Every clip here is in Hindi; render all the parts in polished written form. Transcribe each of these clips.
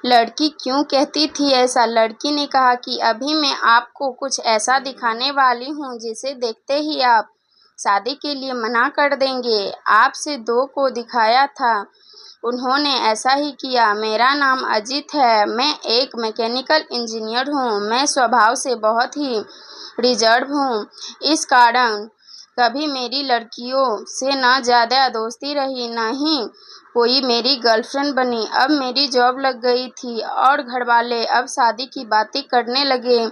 लड़की क्यों कहती थी ऐसा? लड़की ने कहा कि अभी मैं आपको कुछ ऐसा दिखाने वाली हूँ जिसे देखते ही आप शादी के लिए मना कर देंगे। आपसे दो को दिखाया था, उन्होंने ऐसा ही किया। मेरा नाम अजीत है, मैं एक मैकेनिकल इंजीनियर हूँ। मैं स्वभाव से बहुत ही रिजर्व हूँ, इस कारण कभी मेरी लड़कियों से न ज़्यादा दोस्ती रही, न ही कोई मेरी गर्लफ्रेंड बनी। अब मेरी जॉब लग गई थी और घरवाले अब शादी की बातें करने लगे।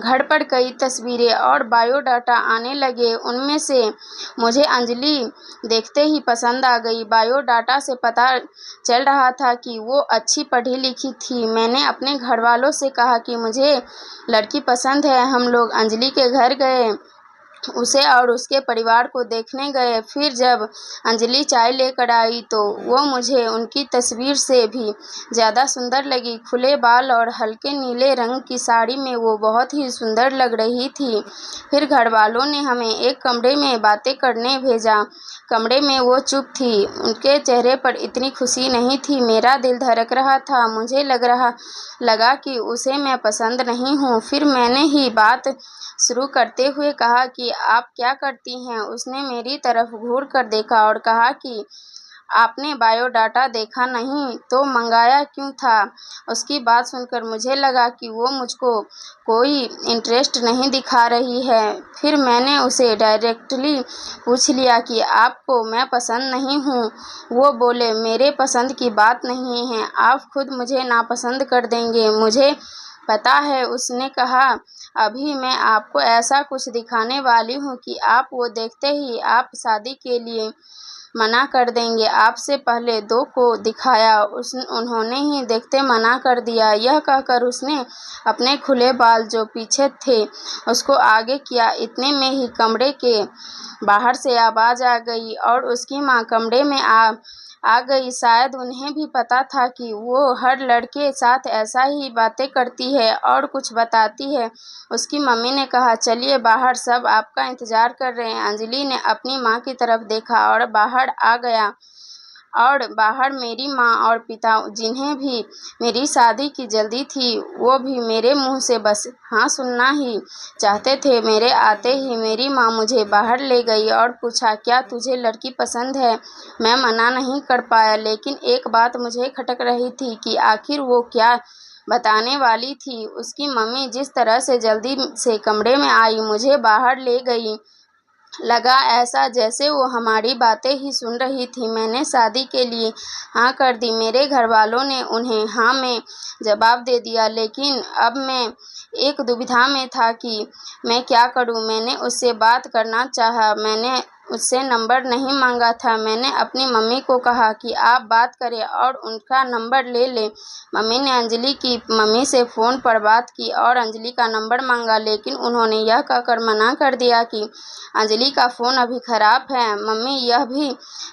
घर पर कई तस्वीरें और बायोडाटा आने लगे, उनमें से मुझे अंजलि देखते ही पसंद आ गई। बायोडाटा से पता चल रहा था कि वो अच्छी पढ़ी लिखी थी। मैंने अपने घरवालों से कहा कि मुझे लड़की पसंद है। हम लोग अंजलि के घर गए, उसे और उसके परिवार को देखने गए। फिर जब अंजलि चाय लेकर आई तो वो मुझे उनकी तस्वीर से भी ज़्यादा सुंदर लगी। खुले बाल और हल्के नीले रंग की साड़ी में वो बहुत ही सुंदर लग रही थी। फिर घर वालों ने हमें एक कमरे में बातें करने भेजा। कमरे में वो चुप थी, उनके चेहरे पर इतनी खुशी नहीं थी। मेरा दिल धड़क रहा था, मुझे लगा कि उसे मैं पसंद नहीं हूँ। फिर मैंने ही बात शुरू करते हुए कहा कि आप क्या करती हैं? उसने मेरी तरफ घूर कर देखा और कहा कि आपने बायोडाटा देखा नहीं तो मंगाया क्यों था? उसकी बात सुनकर मुझे लगा कि वो मुझको कोई इंटरेस्ट नहीं दिखा रही है। फिर मैंने उसे डायरेक्टली पूछ लिया कि आपको मैं पसंद नहीं हूँ? वो बोले, मेरे पसंद की बात नहीं है, आप खुद मुझे नापसंद कर देंगे। मुझे पता है, उसने कहा। अभी मैं आपको ऐसा कुछ दिखाने वाली हूँ कि आप वो देखते ही आप शादी के लिए मना कर देंगे। आपसे पहले दो को दिखाया, उन्होंने ही देखते मना कर दिया। यह कहकर उसने अपने खुले बाल जो पीछे थे उसको आगे किया। इतने में ही कमरे के बाहर से आवाज़ आ गई और उसकी माँ कमरे में आ गई। शायद उन्हें भी पता था कि वो हर लड़के साथ ऐसा ही बातें करती है और कुछ बताती है। उसकी मम्मी ने कहा, चलिए बाहर, सब आपका इंतज़ार कर रहे हैं। अंजलि ने अपनी माँ की तरफ देखा और बाहर आ गया। और बाहर मेरी माँ और पिता, जिन्हें भी मेरी शादी की जल्दी थी, वो भी मेरे मुंह से बस हाँ सुनना ही चाहते थे। मेरे आते ही मेरी माँ मुझे बाहर ले गई और पूछा, क्या तुझे लड़की पसंद है? मैं मना नहीं कर पाया, लेकिन एक बात मुझे खटक रही थी कि आखिर वो क्या बताने वाली थी। उसकी मम्मी जिस तरह से जल्दी से कमरे में आई, मुझे बाहर ले गई, लगा ऐसा जैसे वो हमारी बातें ही सुन रही थी। मैंने शादी के लिए हाँ कर दी। मेरे घर वालों ने उन्हें हाँ में जवाब दे दिया, लेकिन अब मैं एक दुविधा में था कि मैं क्या करूं। मैंने उससे बात करना चाहा, मैंने उससे नंबर नहीं मांगा था। मैंने अपनी मम्मी को कहा कि आप बात करें और उनका नंबर ले लें। मम्मी ने अंजलि की मम्मी से फ़ोन पर बात की और अंजलि का नंबर मांगा, लेकिन उन्होंने यह कहकर मना कर दिया कि अंजलि का फ़ोन अभी ख़राब है। मम्मी यह भी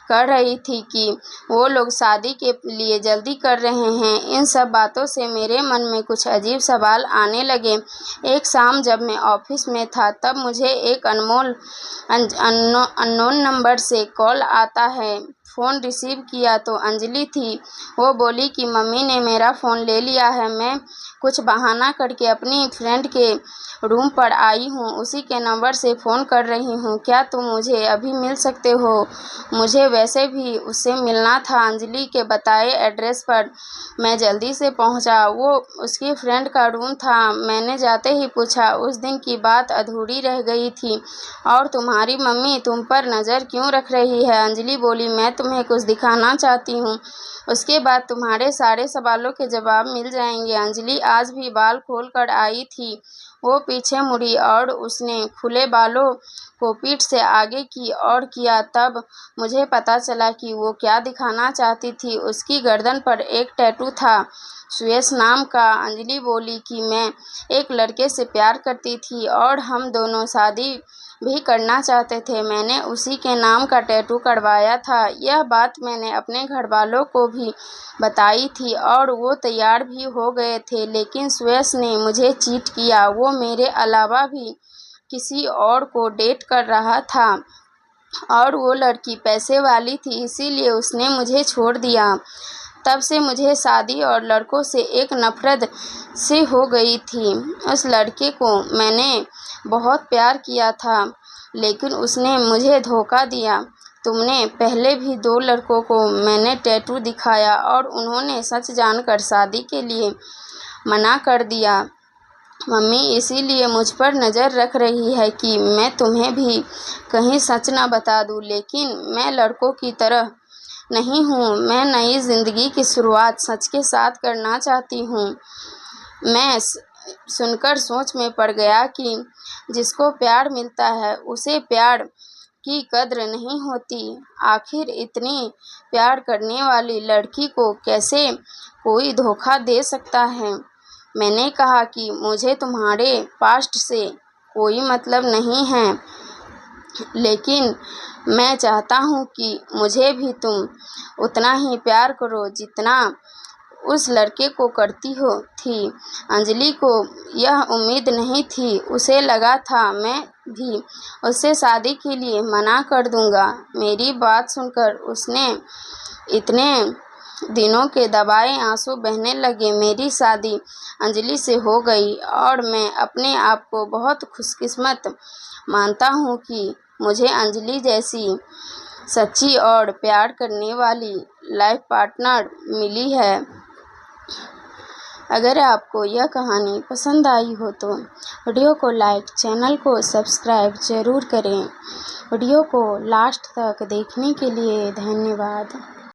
कह रही थी कि वो लोग शादी के लिए जल्दी कर रहे हैं। इन सब बातों से मेरे मन में कुछ अजीब सवाल आने लगे। एक शाम जब मैं ऑफिस में था, तब मुझे एक अननोन नंबर से कॉल आता है। फ़ोन रिसीव किया तो अंजलि थी। वो बोली कि मम्मी ने मेरा फ़ोन ले लिया है, मैं कुछ बहाना करके अपनी फ्रेंड के रूम पर आई हूँ, उसी के नंबर से फ़ोन कर रही हूँ। क्या तुम मुझे अभी मिल सकते हो? मुझे वैसे भी उससे मिलना था। अंजलि के बताए एड्रेस पर मैं जल्दी से पहुँचा। वो उसकी फ्रेंड का रूम था। मैंने जाते ही पूछा, उस दिन की बात अधूरी रह गई थी और तुम्हारी मम्मी तुम पर नज़र क्यों रख रही है? अंजलि बोली, मैं तुम्हें कुछ दिखाना चाहती हूँ, उसके बाद तुम्हारे सारे सवालों के जवाब मिल जाएंगे। अंजलि आज भी बाल खोल कर आई थी। वो पीछे मुड़ी और उसने खुले बालों को पीठ से आगे की ओर किया। तब मुझे पता चला कि वो क्या दिखाना चाहती थी। उसकी गर्दन पर एक टैटू था, सुयश नाम का। अंजलि बोली कि मैं एक लड़के से प्यार करती थी और हम दोनों शादी भी करना चाहते थे। मैंने उसी के नाम का टैटू करवाया था। यह बात मैंने अपने घर वालों को भी बताई थी और वो तैयार भी हो गए थे, लेकिन सुयश ने मुझे चीट किया। वो मेरे अलावा भी किसी और को डेट कर रहा था और वो लड़की पैसे वाली थी, इसीलिए उसने मुझे छोड़ दिया। तब से मुझे शादी और लड़कों से एक नफ़रत सी हो गई थी। उस लड़के को मैंने बहुत प्यार किया था, लेकिन उसने मुझे धोखा दिया। तुमने पहले भी 2 लड़कों को मैंने टैटू दिखाया और उन्होंने सच जानकर शादी के लिए मना कर दिया। मम्मी इसीलिए मुझ पर नज़र रख रही है कि मैं तुम्हें भी कहीं सच ना बता दूँ, लेकिन मैं लड़कों की तरह नहीं हूँ। मैं नई ज़िंदगी की शुरुआत सच के साथ करना चाहती हूँ। मैं सुनकर सोच में पड़ गया कि जिसको प्यार मिलता है उसे प्यार की कद्र नहीं होती। आखिर इतनी प्यार करने वाली लड़की को कैसे कोई धोखा दे सकता है। मैंने कहा कि मुझे तुम्हारे पास्ट से कोई मतलब नहीं है, लेकिन मैं चाहता हूँ कि मुझे भी तुम उतना ही प्यार करो जितना उस लड़के को करती थी। अंजलि को यह उम्मीद नहीं थी। उसे लगा था मैं भी उससे शादी के लिए मना कर दूंगा। मेरी बात सुनकर उसने इतने दिनों के दबाए आंसू बहने लगे। मेरी शादी अंजलि से हो गई और मैं अपने आप को बहुत खुशकिस्मत मानता हूँ कि मुझे अंजलि जैसी सच्ची और प्यार करने वाली लाइफ पार्टनर मिली है। अगर आपको यह कहानी पसंद आई हो तो वीडियो को लाइक, चैनल को सब्सक्राइब ज़रूर करें। वीडियो को लास्ट तक देखने के लिए धन्यवाद।